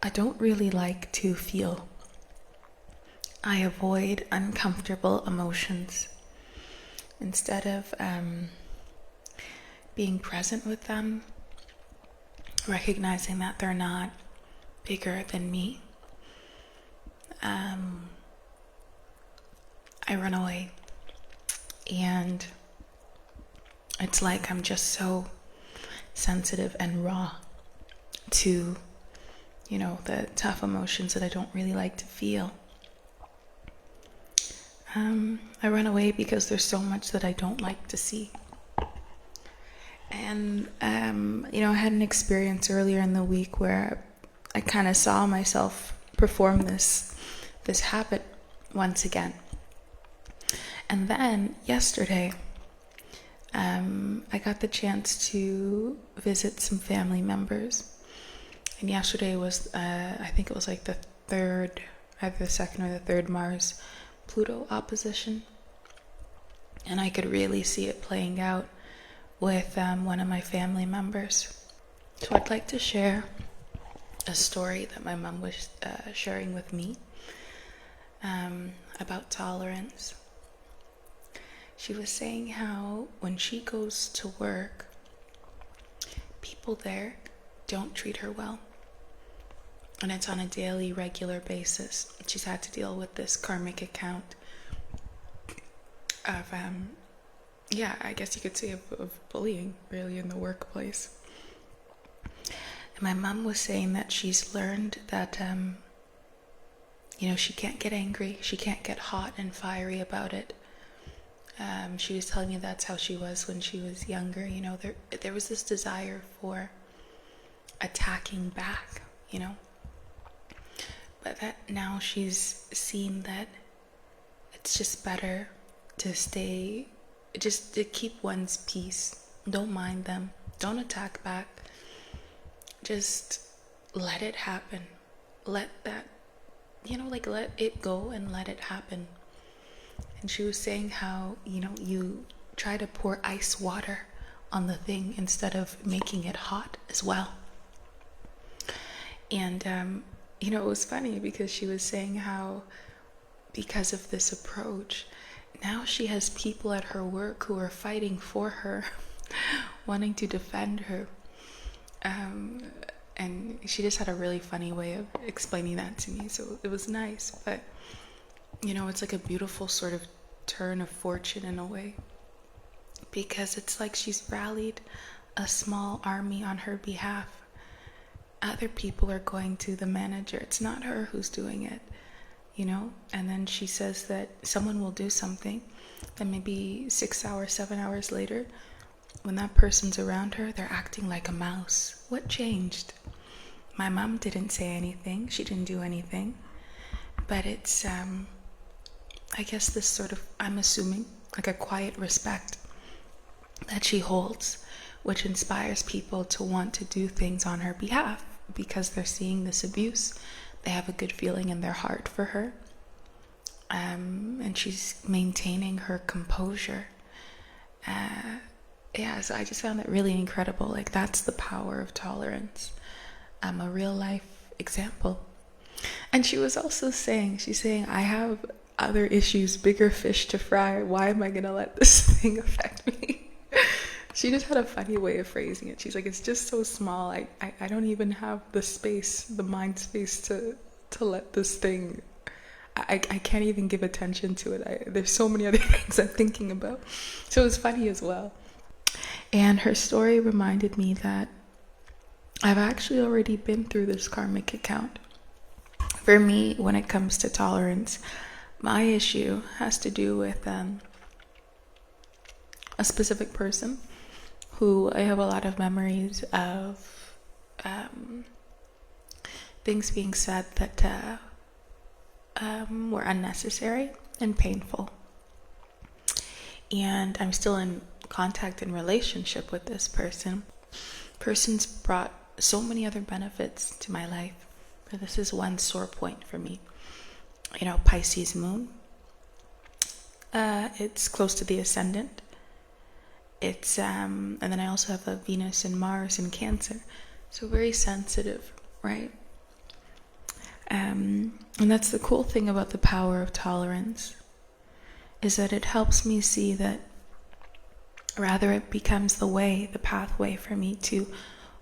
I don't really like to feel. I avoid uncomfortable emotions. Instead of being present with them, recognizing that they're not bigger than me, I run away. And it's like I'm just so sensitive and raw to, the tough emotions that I don't really like to feel. I run away because there's so much that I don't like to see. And, I had an experience earlier in the week where I kind of saw myself perform this habit once again. And then yesterday, I got the chance to visit some family members. And yesterday was, I think it was like the third, either the second or the third Mars-Pluto opposition. And I could really see it playing out with one of my family members. So I'd like to share a story that my mom was sharing with me about tolerance. She was saying how when she goes to work, people there don't treat her well. And it's on a daily, regular basis. She's had to deal with this karmic account of, I guess you could say of bullying, really, in the workplace. And my mom was saying that she's learned that, she can't get angry. She can't get hot and fiery about it. She was telling me that's how she was when she was younger. There was this desire for attacking back, But that now she's seen that it's just better to stay, just to keep one's peace. Don't mind them. Don't attack back. Just let it happen. Let that, let it go and let it happen. And she was saying how, you try to pour ice water on the thing instead of making it hot as well. And, it was funny because she was saying how, because of this approach, now she has people at her work who are fighting for her, wanting to defend her. And she just had a really funny way of explaining that to me. So it was nice, but it's like a beautiful sort of turn of fortune in a way, because it's like she's rallied a small army on her behalf. Other people are going to the manager. It's not her who's doing it, and then she says that someone will do something, and maybe 6 hours, 7 hours later, when that person's around her, they're acting like a mouse. What changed? My mom didn't say anything. She didn't do anything. But it's, I guess this sort of, I'm assuming, like a quiet respect that she holds, which inspires people to want to do things on her behalf because they're seeing this abuse. They have a good feeling in their heart for her. And she's maintaining her composure. So I just found that really incredible. Like, that's the power of tolerance. A real life example. And she was also saying, I have other issues, bigger fish to fry. Why am I going to let this thing affect me? She just had a funny way of phrasing it. She's like, it's just so small. I don't even have the space, the mind space to let this thing, I can't even give attention to it. There's so many other things I'm thinking about. So it was funny as well. And her story reminded me that I've actually already been through this karmic account. For me, when it comes to tolerance, my issue has to do with a specific person who I have a lot of memories of things being said that were unnecessary and painful. And I'm still in contact and relationship with this person. Person's brought so many other benefits to my life, but this is one sore point for me. Pisces moon. It's close to the ascendant. It's and then I also have a Venus and Mars in Cancer, so very sensitive, right? And that's the cool thing about the power of tolerance, is that it helps me see that rather it becomes the pathway for me to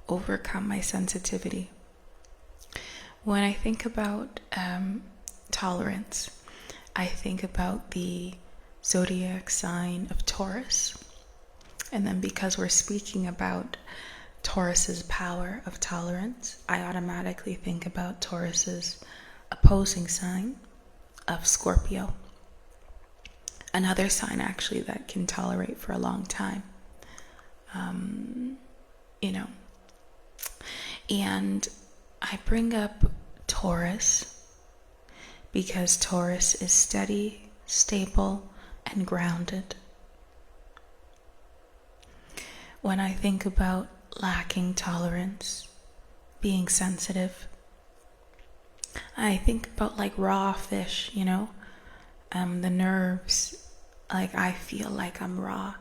overcome my sensitivity. When I think about tolerance, I think about the zodiac sign of Taurus. And then because we're speaking about Taurus's power of tolerance, I automatically think about Taurus's opposing sign of Scorpio. Another sign actually that can tolerate for a long time. And I bring up Taurus because Taurus is steady, stable, and grounded. When I think about lacking tolerance, being sensitive, I think about like raw fish, the nerves, like I feel like I'm raw.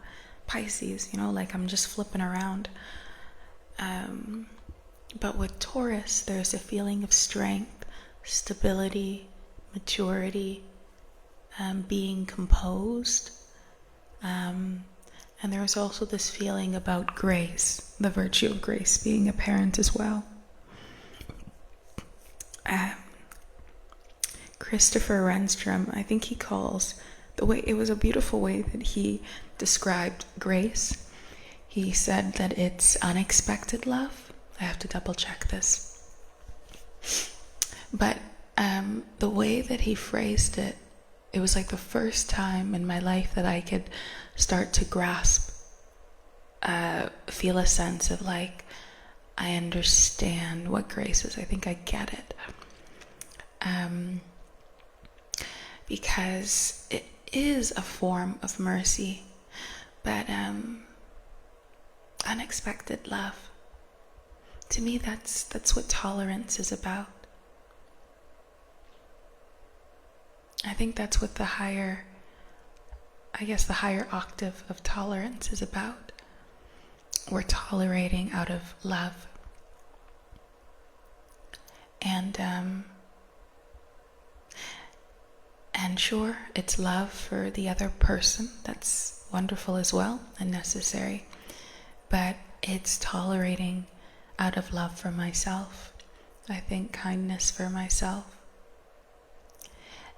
Pisces, like I'm just flipping around. But with Taurus, there's a feeling of strength, stability, maturity, being composed. And there's also this feeling about grace, the virtue of grace being apparent as well. Christopher Renstrom, I think he calls it was a beautiful way that he described grace. He said that it's unexpected love. I have to double check this. But the way that he phrased it, it was like the first time in my life that I could start to grasp, feel a sense of like, I understand what grace is. I think I get it. Because it is a form of mercy, but unexpected love. To me, that's what tolerance is about. I think that's what the higher octave of tolerance is about. We're tolerating out of love. And sure, it's love for the other person. That's wonderful as well and necessary. But it's tolerating out of love for myself. I think kindness for myself.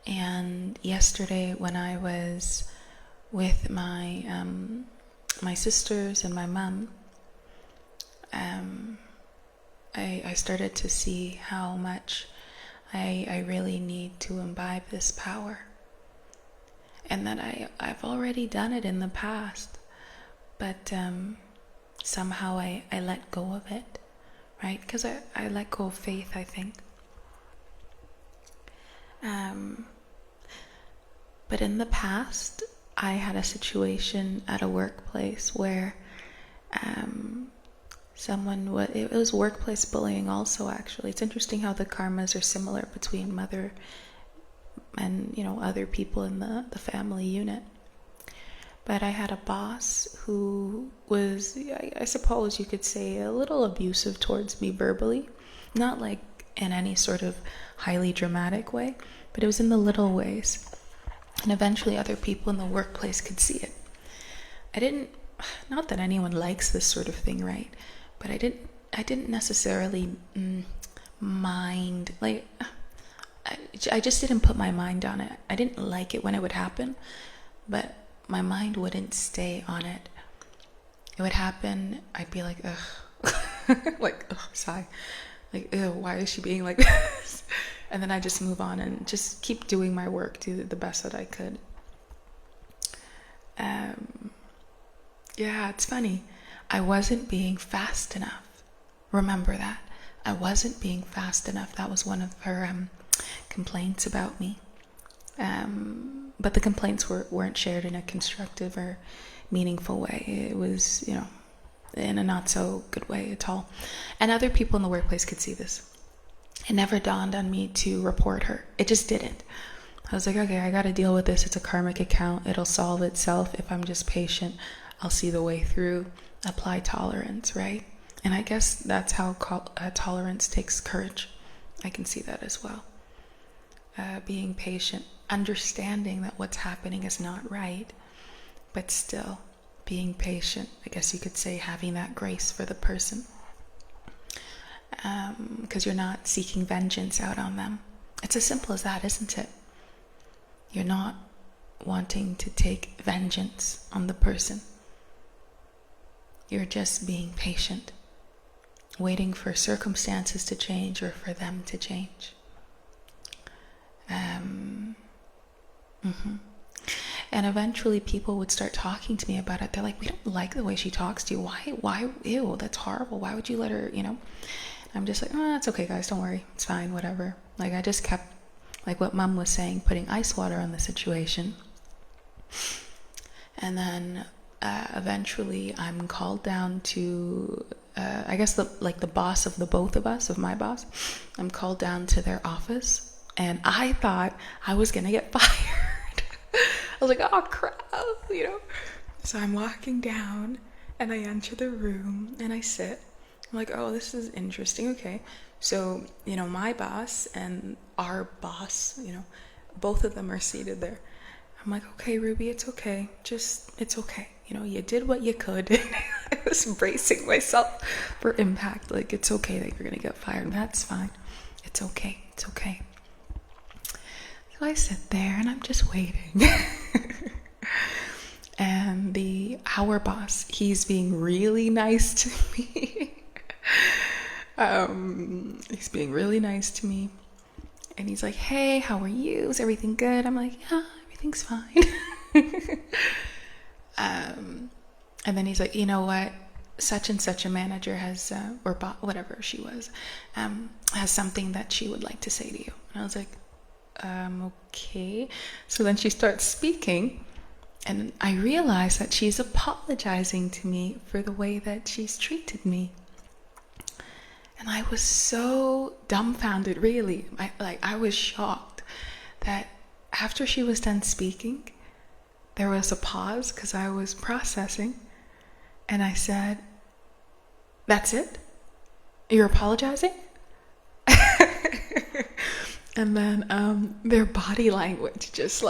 And yesterday when I was with my sisters and my mom, I started to see how much I really need to imbibe this power. And that I've already done it in the past, but somehow I let go of it, right? Because I let go of faith, I think. But in the past, I had a situation at a workplace where it was workplace bullying also, actually. It's interesting how the karmas are similar between mother and, other people in the family unit. But I had a boss who was, I suppose you could say, a little abusive towards me verbally. Not like in any sort of highly dramatic way, but it was in the little ways. And eventually other people in the workplace could see it. Not that anyone likes this sort of thing, right? But I didn't necessarily mind, like, I just didn't put my mind on it. I didn't like it when it would happen, but my mind wouldn't stay on it. It would happen, I'd be like, ugh, like, ugh, sigh. Like, ew, why is she being like this? And then I just move on and just keep doing my work, do the best that I could. Yeah, it's funny. I wasn't being fast enough. Remember that. I wasn't being fast enough. That was one of her complaints about me. But the complaints weren't shared in a constructive or meaningful way. It was, in a not so good way at all. And other people in the workplace could see this. It never dawned on me to report her. It just didn't. I was like, okay, I got to deal with this. It's a karmic account. It'll solve itself. If I'm just patient, I'll see the way through. Apply tolerance, right? And I guess that's how tolerance takes courage. I can see that as well. being patient, understanding that what's happening is not right, but still being patient. I guess you could say having that grace for the person, because you're not seeking vengeance out on them. It's as simple as that, isn't it? You're not wanting to take vengeance on the person. You're just being patient, waiting for circumstances to change or for them to change. And eventually people would start talking to me about it. They're like, we don't like the way she talks to you. Why, ew, that's horrible. Why would you let her, I'm just like, oh, it's okay, guys, don't worry. It's fine, whatever. Like, I just kept, like what Mom was saying, putting ice water on the situation. And then eventually I'm called down to, I guess the boss of the both of us, of my boss, I'm called down to their office, and I thought I was gonna get fired. I was like, oh crap, So I'm walking down and I enter the room and I sit. I'm like, oh, this is interesting. Okay. So, my boss and our boss, both of them are seated there. I'm like, okay, Ruby, it's okay. It's okay. You did what you could. I was bracing myself for impact. Like, it's okay that you're going to get fired. That's fine. It's okay. It's okay. So I sit there and I'm just waiting. And our boss, he's being really nice to me. He's being really nice to me. And he's like, hey, how are you? Is everything good? I'm like, yeah, everything's fine. And then he's like, you know what? Such and such a manager has, whatever she was, has something that she would like to say to you. And I was like, okay. So then she starts speaking, and I realize that she's apologizing to me for the way that she's treated me. And I was so dumbfounded, really. I was shocked that after she was done speaking, there was a pause because I was processing. And I said, that's it? You're apologizing? And then their body language just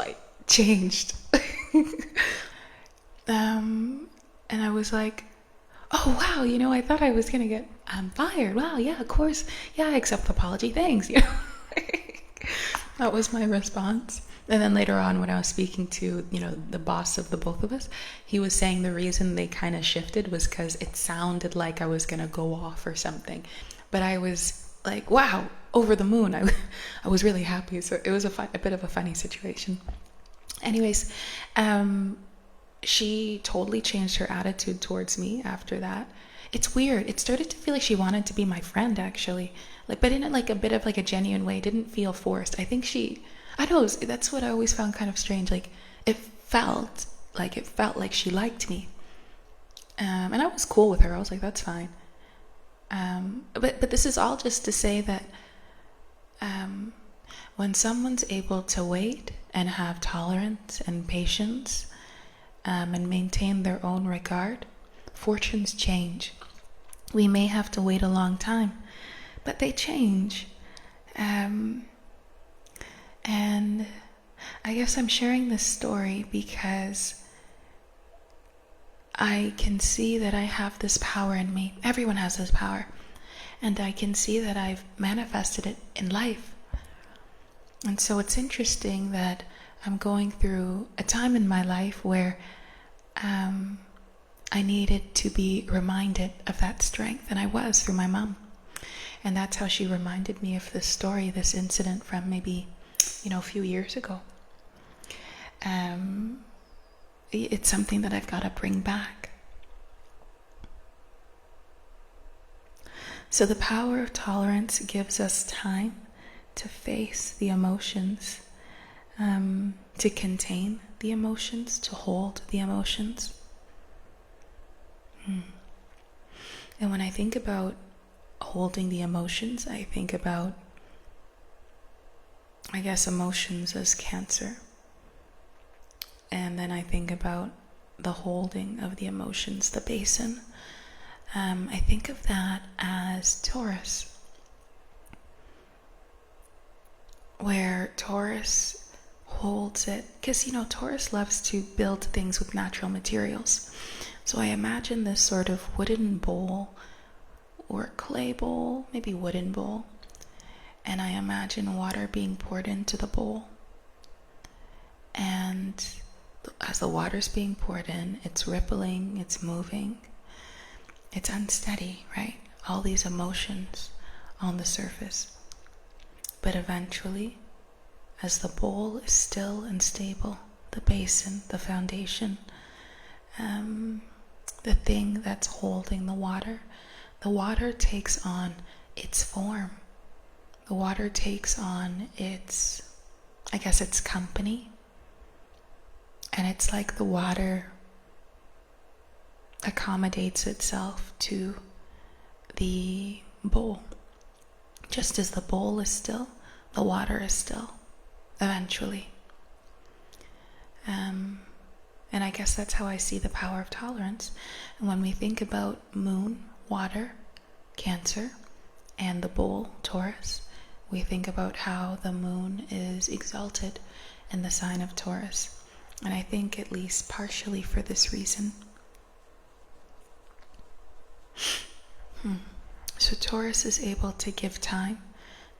changed. And I was like, oh wow, I thought I was gonna get fired. Wow, yeah, of course, yeah, I accept the apology, thanks. That was my response. And then later on, when I was speaking to the boss of the both of us, he was saying the reason they kind of shifted was because it sounded like I was gonna go off or something. But I was like, wow, over the moon. I was really happy. So it was a bit of a funny situation. Anyways, she totally changed her attitude towards me after that. It's weird. It started to feel like she wanted to be my friend, actually. But in a bit of a genuine way. It didn't feel forced. I think I don't know, that's what I always found kind of strange. It felt like she liked me. And I was cool with her. I was like, that's fine. But this is all just to say that when someone's able to wait and have tolerance and patience, and maintain their own regard, fortunes change. We may have to wait a long time, but they change. And I guess I'm sharing this story because I can see that I have this power in me. Everyone has this power. And I can see that I've manifested it in life. And so it's interesting that I'm going through a time in my life where I needed to be reminded of that strength, and I was through my mom. And that's how she reminded me of this story, this incident from maybe, a few years ago. It's something that I've got to bring back. So the power of tolerance gives us time to face the emotions, to contain the emotions, to hold the emotions. And when I think about holding the emotions, I think about, I guess, emotions as cancer. And then I think about the holding of the emotions, the basin. I think of that as Taurus. where Taurus holds it, because Taurus loves to build things with natural materials. So I imagine this sort of wooden bowl or clay bowl, maybe wooden bowl, and I imagine water being poured into the bowl. And as the water's being poured in, it's rippling, it's moving, it's unsteady, right? All these emotions on the surface. But eventually, as the bowl is still and stable, the basin, the foundation, the thing that's holding the water takes on its form. The water takes on its company. And it's like the water accommodates itself to the bowl. Just as the bowl is still, the water is still, eventually. And I guess that's how I see the power of tolerance. And when we think about moon, water, Cancer, and the bull, Taurus, we think about how the moon is exalted in the sign of Taurus. And I think at least partially for this reason. So Taurus is able to give time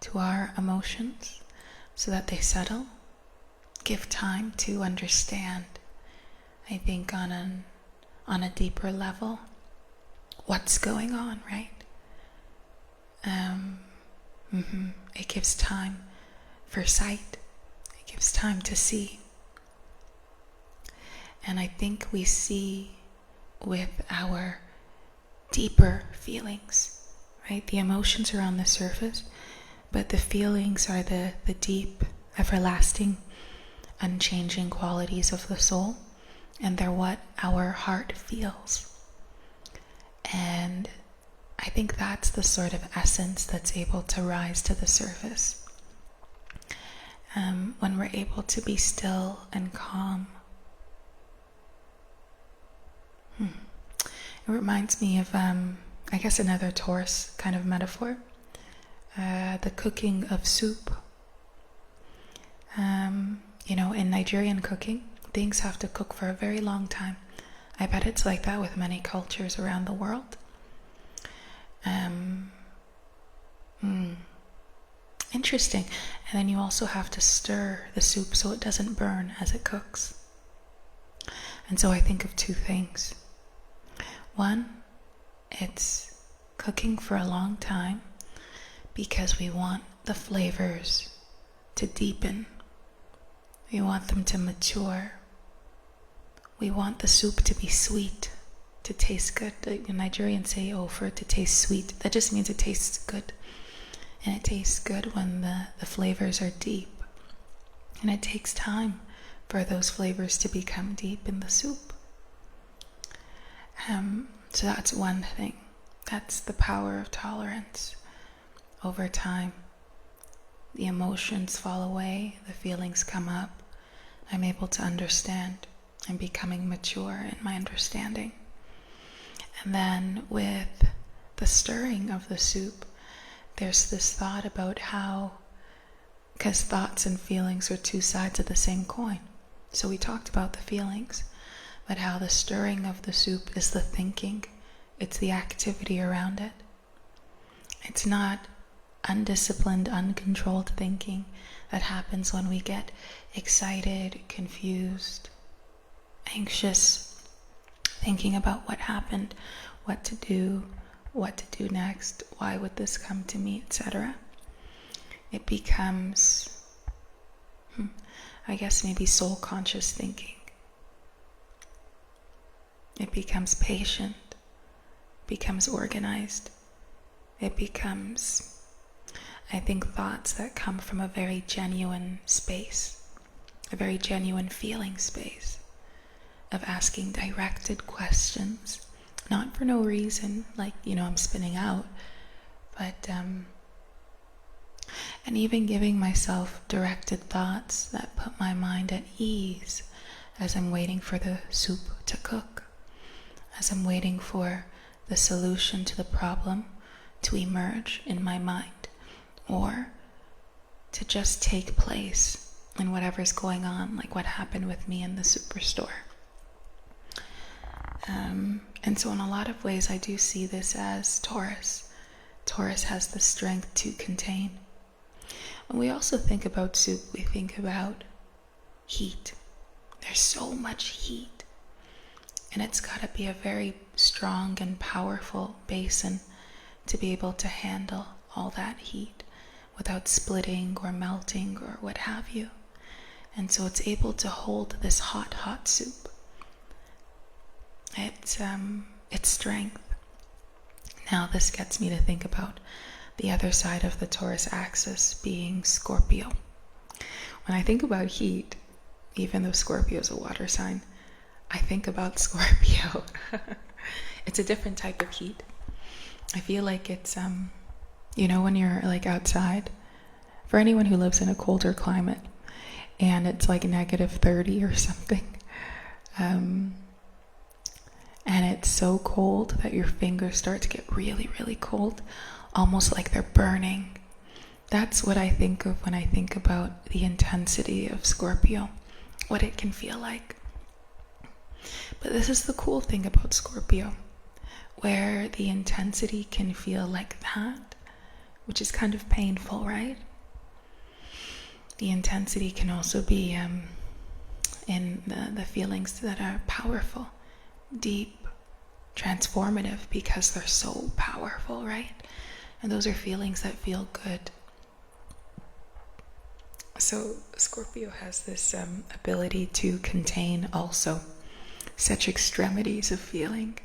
to our emotions so that they settle, give time to understand, I think on a deeper level, what's going on, right? It gives time for sight. It gives time to see. And I think we see with our deeper feelings, right? The emotions are on the surface, but the feelings are the deep, everlasting, unchanging qualities of the soul, and they're what our heart feels. And I think that's the sort of essence that's able to rise to the surface. When we're able to be still and calm. It reminds me of, another Taurus kind of metaphor. The cooking of soup. In Nigerian cooking, things have to cook for a very long time. I bet it's like that with many cultures around the world. Interesting. And then you also have to stir the soup so it doesn't burn as it cooks. And so I think of two things. One, it's cooking for a long time because we want the flavors to deepen. We want them to mature. We want the soup to be sweet, to taste good. The Nigerians say, for it to taste sweet. That just means it tastes good. And it tastes good when the flavors are deep. And it takes time for those flavors to become deep in the soup. So that's one thing. That's the power of tolerance. Over time, the emotions fall away, the feelings come up. I'm able to understand. I'm becoming mature in my understanding. And then with the stirring of the soup, there's this thought about how, because thoughts and feelings are two sides of the same coin. So we talked about the feelings, but how the stirring of the soup is the thinking. It's the activity around it. It's not undisciplined, uncontrolled thinking that happens when we get excited, confused, anxious, thinking about what happened, what to do next, why would this come to me, etc. It becomes, maybe soul-conscious thinking. It becomes patient, becomes organized. It becomes, thoughts that come from a very genuine space, a very genuine feeling space of asking directed questions, not for no reason, like, I'm spinning out, but, and even giving myself directed thoughts that put my mind at ease as I'm waiting for the soup to cook, as I'm waiting for the solution to the problem to emerge in my mind, or to just take place in whatever's going on, like what happened with me in the superstore. And so in a lot of ways, I do see this as Taurus. Taurus has the strength to contain. When we also think about soup, we think about heat. There's so much heat. And it's got to be a very strong and powerful basin to be able to handle all that heat without splitting or melting or what have you. And so it's able to hold this hot, hot soup. It's strength. Now this gets me to think about the other side of the Taurus axis being Scorpio. When I think about heat, even though Scorpio is a water sign, I think about Scorpio. It's a different type of heat. I feel like it's, when you're like outside, for anyone who lives in a colder climate, and it's like -30 or something, and it's so cold that your fingers start to get really, really cold, almost like they're burning. That's what I think of when I think about the intensity of Scorpio, what it can feel like. But this is the cool thing about Scorpio, where the intensity can feel like that, which is kind of painful, right? The intensity can also be in the feelings that are powerful, deep, transformative, because they're so powerful, right? And those are feelings that feel good. So Scorpio has this ability to contain also such extremities of feeling.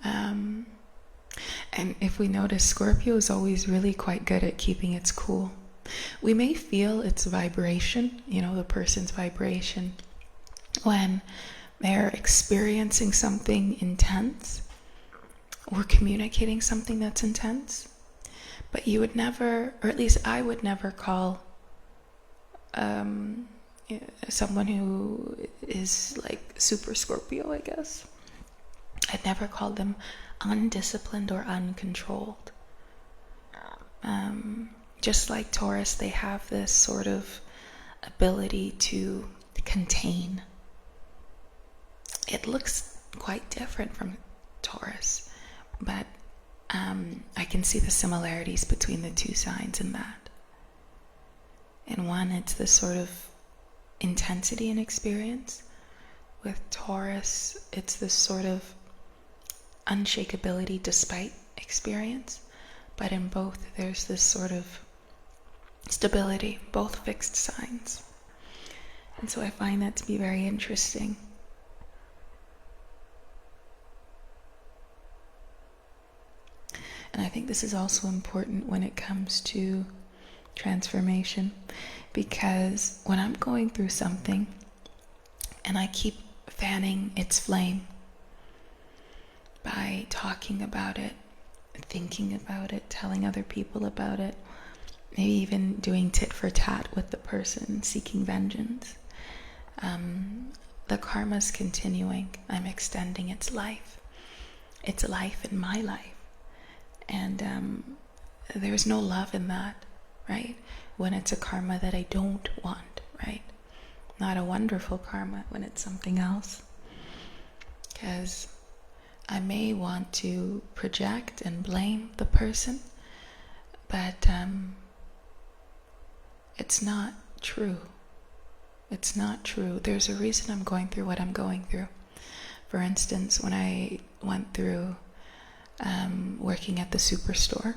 And if we notice, Scorpio is always really quite good at keeping its cool. We may feel its vibration, the person's vibration, when they're experiencing something intense or communicating something that's intense. But you would never, or at least I would never call someone who is like super Scorpio, I guess. I'd never call them undisciplined or uncontrolled. Just like Taurus, they have this sort of ability to contain. It looks quite different from Taurus, but I can see the similarities between the two signs in that. In one, it's this sort of intensity and experience. With Taurus, it's this sort of unshakability despite experience. But in both, there's this sort of stability, both fixed signs. And so I find that to be very interesting. And I think this is also important when it comes to transformation, because when I'm going through something and I keep fanning its flame by talking about it, thinking about it, telling other people about it, maybe even doing tit for tat with the person, seeking vengeance, the karma's continuing. I'm extending its life in my life. And there's no love in that, right? When it's a karma that I don't want, right? Not a wonderful karma when it's something else. Because I may want to project and blame the person, but it's not true. It's not true. There's a reason I'm going through what I'm going through. For instance, when I went through working at the superstore,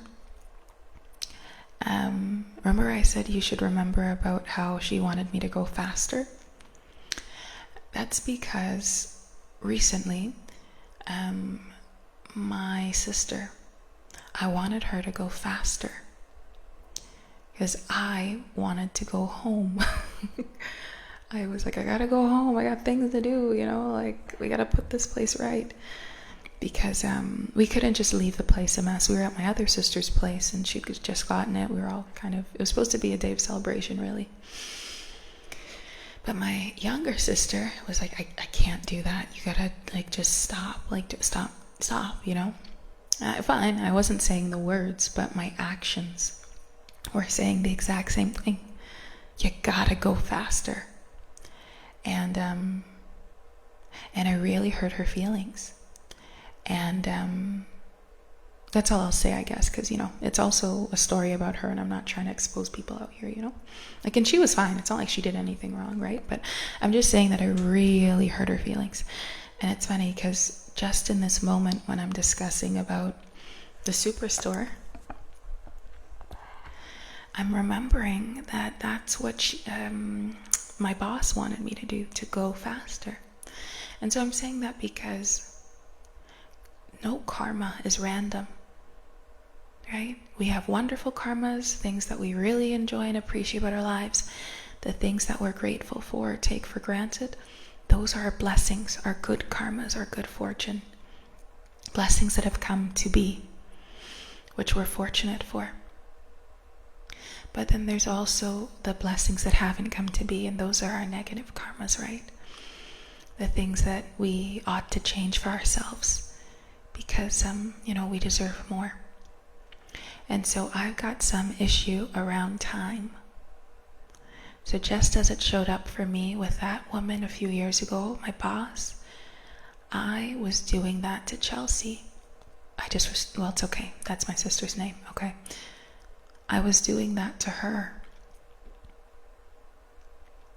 remember I said you should remember about how she wanted me to go faster? That's because recently, my sister, I wanted her to go faster because I wanted to go home. I was like, I gotta go home, I got things to do, like we gotta put this place right. Because we couldn't just leave the place a mess. We were at my other sister's place and she'd just gotten it. We were all it was supposed to be a day of celebration, really. But my younger sister was like, I can't do that. You gotta just stop, stop, Fine, I wasn't saying the words, but my actions were saying the exact same thing. You gotta go faster. And I really hurt her feelings. And that's all I'll say, I guess, because, you know, it's also a story about her, and I'm not trying to expose people out here, you know? Like, and she was fine. It's not like she did anything wrong, right? But I'm just saying that I really hurt her feelings. And it's funny because just in this moment when I'm discussing about the superstore, I'm remembering that that's what my boss wanted me to do, to go faster. And so I'm saying that because no karma is random, right? We have wonderful karmas, things that we really enjoy and appreciate about our lives, the things that we're grateful for, take for granted. Those are our blessings, our good karmas, our good fortune. Blessings that have come to be, which we're fortunate for. But then there's also the blessings that haven't come to be, and those are our negative karmas, right? The things that we ought to change for ourselves because, you know, we deserve more. And so I've got some issue around time. So just as it showed up for me with that woman a few years ago, my boss, I was doing that to Chelsea. Well, it's okay. That's my sister's name, okay? I was doing that to her.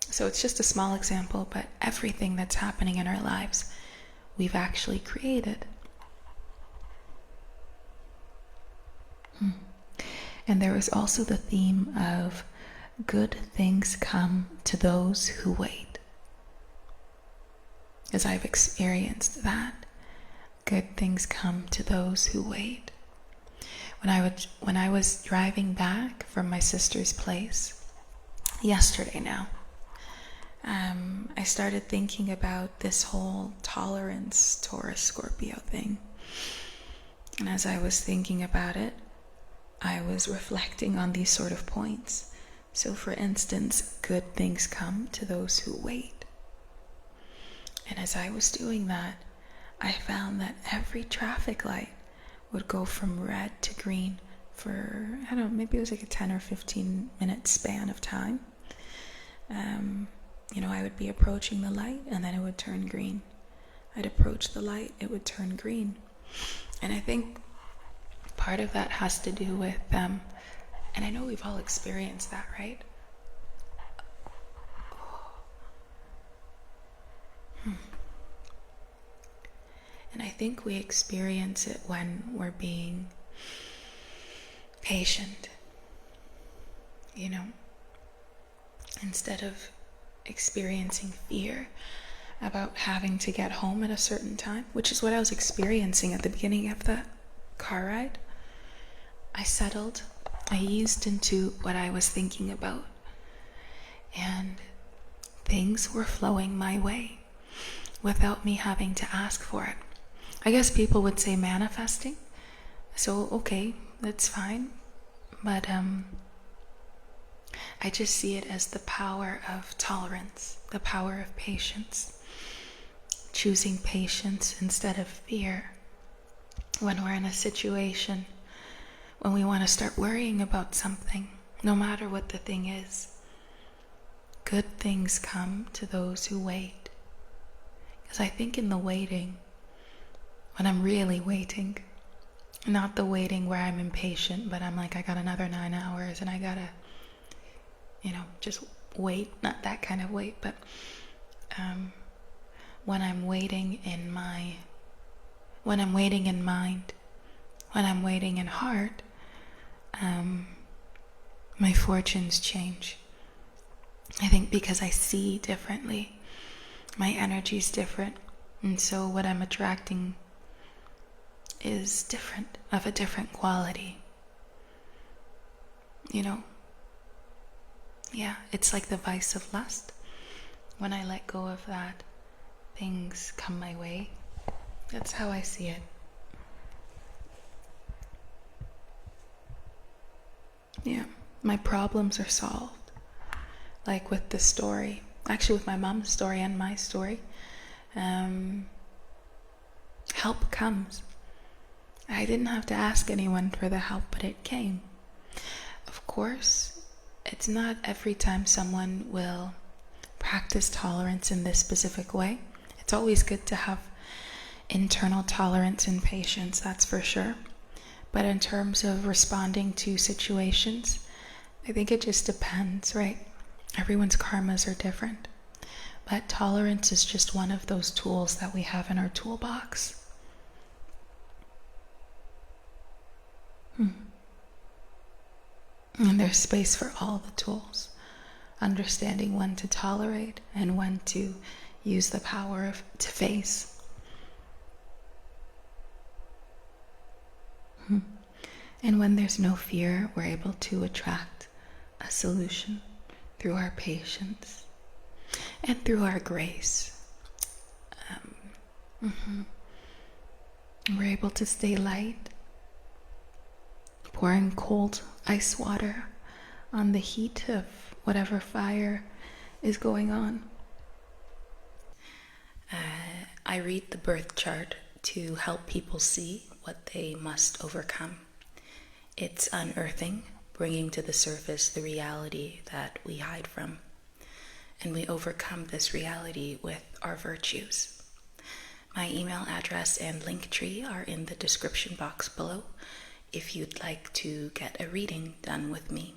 So it's just a small example, but everything that's happening in our lives, we've actually created. And there is also the theme of good things come to those who wait. As I've experienced that, good things come to those who wait. When I was driving back from my sister's place, yesterday now, I started thinking about this whole tolerance, Taurus, Scorpio thing. And as I was thinking about it, I was reflecting on these sort of points. So for instance, good things come to those who wait. And as I was doing that, I found that every traffic light would go from red to green for, I don't know, maybe it was like a 10 or 15 minute span of time. You know, I would be approaching the light and then it would turn green. I'd approach the light, it would turn green. And I think part of that has to do with, and I know we've all experienced that, right? And I think we experience it when we're being patient, you know, instead of experiencing fear about having to get home at a certain time, which is what I was experiencing at the beginning of the car ride. I settled, I eased into what I was thinking about, and things were flowing my way without me having to ask for it. I guess people would say manifesting, so okay, that's fine, but I just see it as the power of tolerance, the power of patience, choosing patience instead of fear. When we're in a situation, when we want to start worrying about something, no matter what the thing is, good things come to those who wait. Because I think in the waiting, when I'm really waiting, not the waiting where I'm impatient, but I'm like, I got another 9 hours and I gotta, you know, just wait, not that kind of wait, but when I'm waiting in mind, when I'm waiting in heart, my fortunes change. I think because I see differently, my energy's different, and so what I'm attracting is different, of a different quality. You know? Yeah, it's like the vice of lust. When I let go of that, things come my way. That's how I see it. Yeah, my problems are solved. Like with the story, actually with my mom's story and my story, help comes. I didn't have to ask anyone for the help, but it came. of course, it's not every time someone will practice tolerance in this specific way. It's always good to have internal tolerance and patience, that's for sure. But in terms of responding to situations, I think it just depends, right? Everyone's karmas are different. But tolerance is just one of those tools that we have in our toolbox. And there's space for all the tools. Understanding when to tolerate and when to use the power to face. And when there's no fear, we're able to attract a solution through our patience and through our grace. We're able to stay light, pouring cold ice water on the heat of whatever fire is going on. I read the birth chart to help people see what they must overcome. It's unearthing, bringing to the surface the reality that we hide from. And we overcome this reality with our virtues. My email address and Linktree are in the description box below if you'd like to get a reading done with me.